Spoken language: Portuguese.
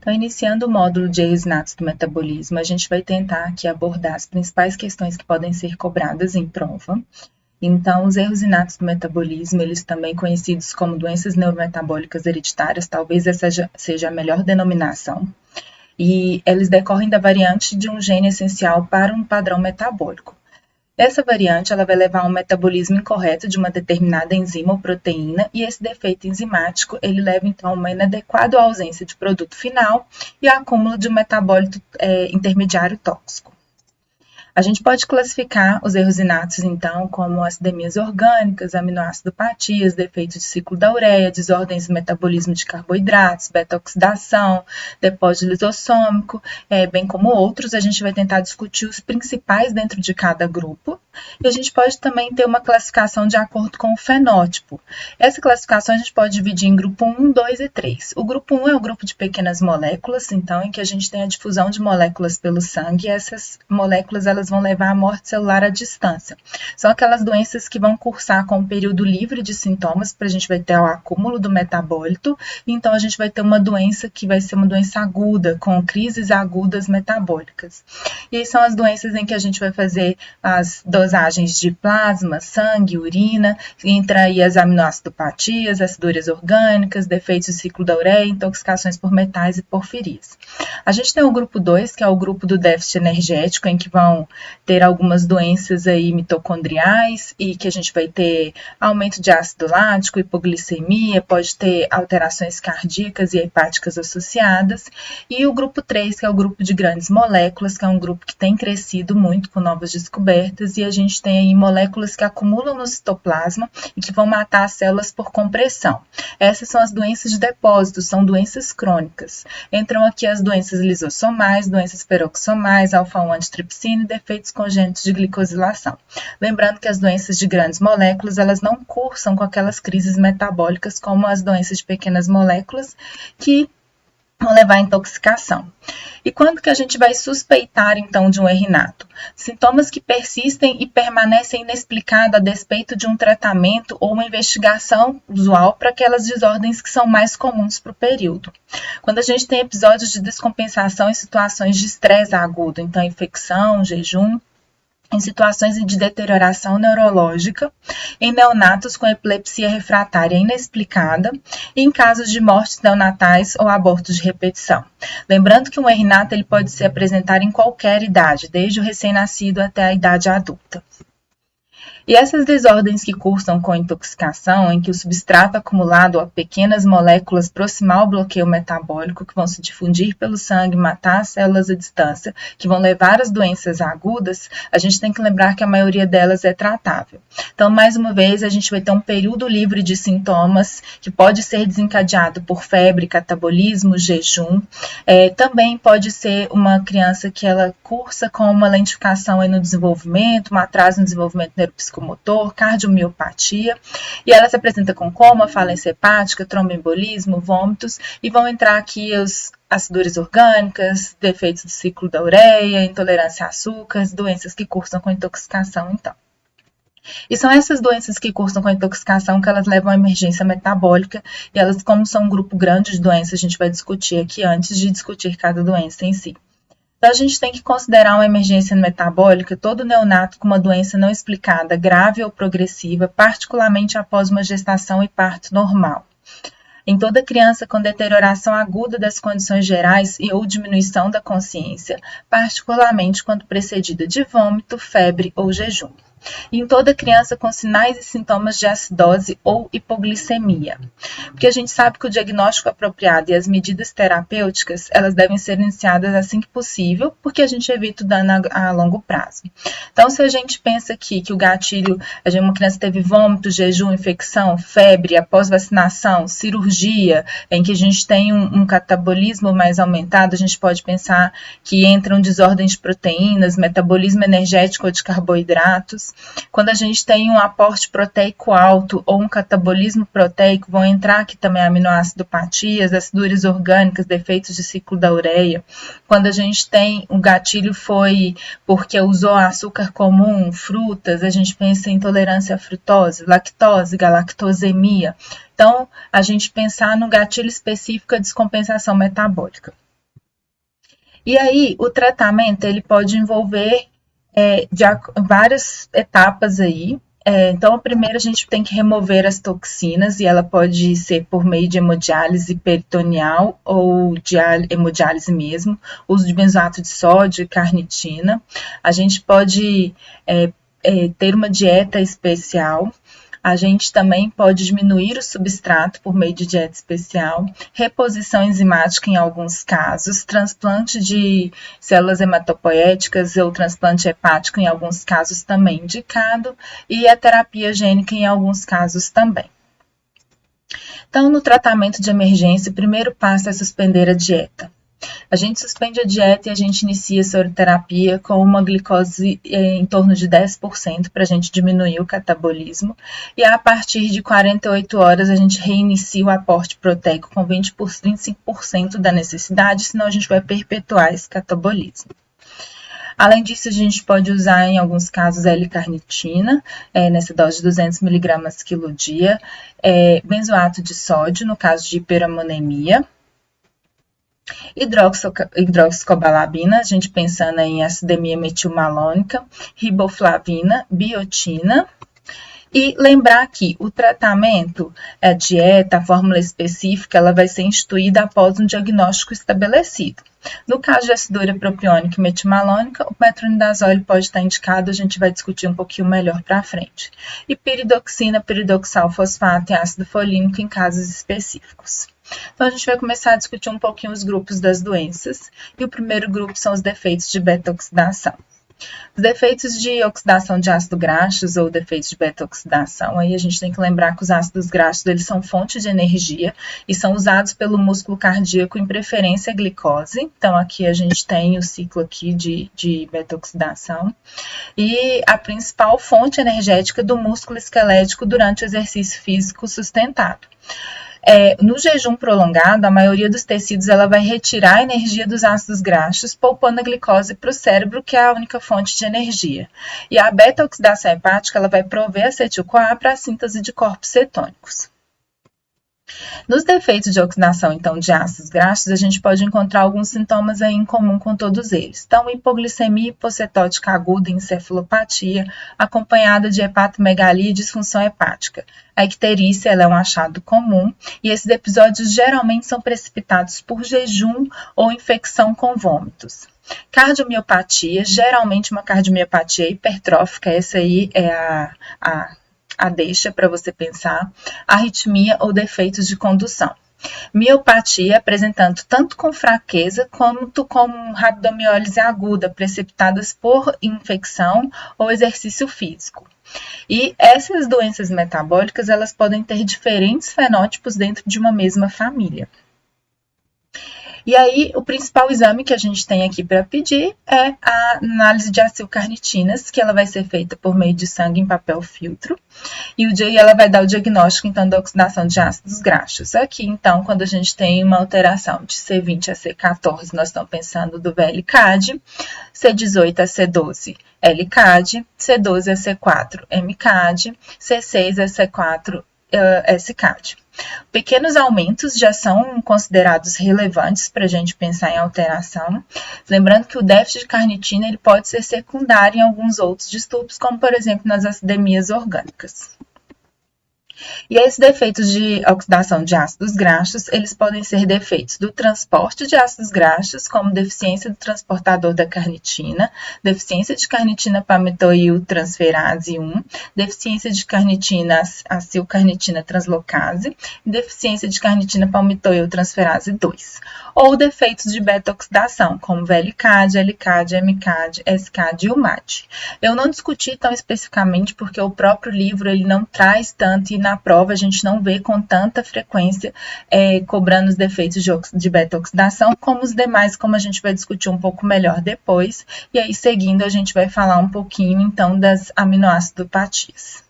Então, iniciando o módulo de erros inatos do metabolismo, a gente vai tentar aqui abordar as principais questões que podem ser cobradas em prova. Então, os erros inatos do metabolismo, eles também conhecidos como doenças neurometabólicas hereditárias, talvez essa seja a melhor denominação, e eles decorrem da variante de um gene essencial para um padrão metabólico. Essa variante ela vai levar a um metabolismo incorreto de uma determinada enzima ou proteína, e esse defeito enzimático ele leva então a uma inadequada ausência de produto final e ao acúmulo de um metabólito intermediário tóxico. A gente pode classificar os erros inatos, então, como acidemias orgânicas, aminoacidopatias, defeitos de ciclo da ureia, desordens do metabolismo de carboidratos, beta-oxidação, depósito lisossômico, bem como outros. A gente vai tentar discutir os principais dentro de cada grupo. E a gente pode também ter uma classificação de acordo com o fenótipo. Essa classificação a gente pode dividir em grupo 1, 2 e 3. O grupo 1 é o grupo de pequenas moléculas, então, em que a gente tem a difusão de moléculas pelo sangue, e essas moléculas elas vão levar à morte celular à distância. São aquelas doenças que vão cursar com um período livre de sintomas, para a gente vai ter o acúmulo do metabólito, e então a gente vai ter uma doença que vai ser uma doença aguda, com crises agudas metabólicas. E aí são as doenças em que a gente vai fazer as dosagens de plasma, sangue, urina, entra aí as aminoacidopatias, acidurias orgânicas, defeitos do ciclo da ureia, intoxicações por metais e porfirias. A gente tem o grupo 2, que é o grupo do déficit energético, em que vão ter algumas doenças aí mitocondriais e que a gente vai ter aumento de ácido lático, hipoglicemia, pode ter alterações cardíacas e hepáticas associadas. E o grupo 3, que é o grupo de grandes moléculas, que é um grupo que tem crescido muito com novas descobertas, e a gente tem aí moléculas que acumulam no citoplasma e que vão matar as células por compressão. Essas são as doenças de depósito, são doenças crônicas. Entram aqui as doenças lisossomais, doenças peroxomais, alfa-1 antitripsina e defeitos congênitos de glicosilação. Lembrando que as doenças de grandes moléculas, elas não cursam com aquelas crises metabólicas como as doenças de pequenas moléculas, que vão levar à intoxicação. E quando que a gente vai suspeitar, então, de um erro inato? Sintomas que persistem e permanecem inexplicados a despeito de um tratamento ou uma investigação usual para aquelas desordens que são mais comuns para o período. Quando a gente tem episódios de descompensação em situações de estresse agudo, então infecção, jejum, em situações de deterioração neurológica, em neonatos com epilepsia refratária inexplicada e em casos de mortes neonatais ou abortos de repetição. Lembrando que um erro inato ele pode se apresentar em qualquer idade, desde o recém-nascido até a idade adulta. E essas desordens que cursam com intoxicação, em que o substrato acumulado a pequenas moléculas proximal ao bloqueio metabólico, que vão se difundir pelo sangue, matar as células à distância, que vão levar às doenças agudas, a gente tem que lembrar que a maioria delas é tratável. Então, mais uma vez, a gente vai ter um período livre de sintomas, que pode ser desencadeado por febre, catabolismo, jejum. Também pode ser uma criança que ela cursa com uma lentificação aí no desenvolvimento, um atraso no desenvolvimento neuropsicomotor, cardiomiopatia, e ela se apresenta com coma, falência hepática, tromboembolismo, vômitos, e vão entrar aqui as acidurias orgânicas, defeitos do ciclo da ureia, intolerância a açúcares, doenças que cursam com intoxicação, então. E são essas doenças que cursam com intoxicação que elas levam à emergência metabólica, e elas, como são um grupo grande de doenças, a gente vai discutir aqui antes de discutir cada doença em si. Então, a gente tem que considerar uma emergência metabólica todo neonato com uma doença não explicada, grave ou progressiva, particularmente após uma gestação e parto normal. Em toda criança com deterioração aguda das condições gerais e ou diminuição da consciência, particularmente quando precedida de vômito, febre ou jejum. Em toda criança com sinais e sintomas de acidose ou hipoglicemia. Porque a gente sabe que o diagnóstico apropriado e as medidas terapêuticas, elas devem ser iniciadas assim que possível, porque a gente evita o dano a longo prazo. Então, se a gente pensa aqui que o gatilho, uma criança teve vômito, jejum, infecção, febre, após vacinação, cirurgia, em que a gente tem um catabolismo mais aumentado, a gente pode pensar que entram desordens de proteínas, metabolismo energético ou de carboidratos. Quando a gente tem um aporte proteico alto ou um catabolismo proteico, vão entrar aqui também aminoacidopatias, acidurias orgânicas, defeitos de ciclo da ureia. Quando a gente tem um gatilho foi porque usou açúcar comum, frutas, a gente pensa em intolerância à frutose, lactose, galactosemia. Então, a gente pensar no gatilho específico de descompensação metabólica. E aí, o tratamento ele pode envolver várias etapas aí. Então, primeiro a gente tem que remover as toxinas, e ela pode ser por meio de hemodiálise peritoneal ou de hemodiálise mesmo, uso de benzoato de sódio e carnitina. A gente pode ter uma dieta especial. A gente também pode diminuir o substrato por meio de dieta especial, reposição enzimática em alguns casos, transplante de células hematopoéticas ou transplante hepático em alguns casos também indicado, e a terapia gênica em alguns casos também. Então, no tratamento de emergência, o primeiro passo é suspender a dieta. A gente suspende a dieta e a gente inicia a soroterapia com uma glicose em torno de 10% para a gente diminuir o catabolismo. E a partir de 48 horas a gente reinicia o aporte proteico com 25% da necessidade, senão a gente vai perpetuar esse catabolismo. Além disso, a gente pode usar em alguns casos L-carnitina, nessa dose de 200 mg quilo dia, benzoato de sódio, no caso de hiperamonemia, hidroxicobalabina, a gente pensando em acidemia metilmalônica, riboflavina, biotina. E lembrar que o tratamento, a dieta, a fórmula específica, ela vai ser instituída após um diagnóstico estabelecido. No caso de acidúria propiônica e metilmalônica, o metronidazole pode estar indicado, a gente vai discutir um pouquinho melhor para frente. E piridoxina, piridoxal fosfato e ácido folínico em casos específicos. Então, a gente vai começar a discutir um pouquinho os grupos das doenças. E o primeiro grupo são os defeitos de beta-oxidação. Os defeitos de oxidação de ácido graxos ou defeitos de beta-oxidação, aí a gente tem que lembrar que os ácidos graxos eles são fonte de energia e são usados pelo músculo cardíaco em preferência a glicose. Então, aqui a gente tem o ciclo aqui de beta-oxidação. E a principal fonte energética do músculo esquelético durante o exercício físico sustentado. No jejum prolongado, a maioria dos tecidos ela vai retirar a energia dos ácidos graxos, poupando a glicose para o cérebro, que é a única fonte de energia. E a beta-oxidação hepática ela vai prover acetil-CoA para a síntese de corpos cetônicos. Nos defeitos de oxidação, então, de ácidos graxos, a gente pode encontrar alguns sintomas aí em comum com todos eles. Então, hipoglicemia hipocetótica aguda e encefalopatia, acompanhada de hepatomegalia e disfunção hepática. A icterícia ela é um achado comum e esses episódios geralmente são precipitados por jejum ou infecção com vômitos. Cardiomiopatia, geralmente uma cardiomiopatia hipertrófica, essa aí é a deixa para você pensar, arritmia ou defeitos de condução. Miopatia apresentando tanto com fraqueza quanto com rabdomiólise aguda, precipitadas por infecção ou exercício físico. E essas doenças metabólicas, elas podem ter diferentes fenótipos dentro de uma mesma família. E aí, o principal exame que a gente tem aqui para pedir é a análise de acilcarnitinas, que ela vai ser feita por meio de sangue em papel filtro. E ela vai dar o diagnóstico, então, da oxidação de ácidos graxos. Aqui, então, quando a gente tem uma alteração de C20 a C14, nós estamos pensando do VLCAD, C18 a C12, LCAD, C12 a C4, MCAD, C6 a C4, SCAD. Pequenos aumentos já são considerados relevantes para a gente pensar em alteração. Lembrando que o déficit de carnitina ele pode ser secundário em alguns outros distúrbios, como, por exemplo, nas acidemias orgânicas. E esses defeitos de oxidação de ácidos graxos, eles podem ser defeitos do transporte de ácidos graxos, como deficiência do transportador da carnitina, deficiência de carnitina palmitoil transferase 1, deficiência de carnitina acilcarnitina translocase e deficiência de carnitina palmitoil transferase 2. Ou defeitos de beta-oxidação, como VLCAD, LCAD, MCAD, SCAD e UMAD. Eu não discuti tão especificamente porque o próprio livro ele não traz tanto e na prova a gente não vê com tanta frequência cobrando os defeitos de beta-oxidação como os demais, como a gente vai discutir um pouco melhor depois. E aí, seguindo, a gente vai falar um pouquinho, então, das aminoácidopatias.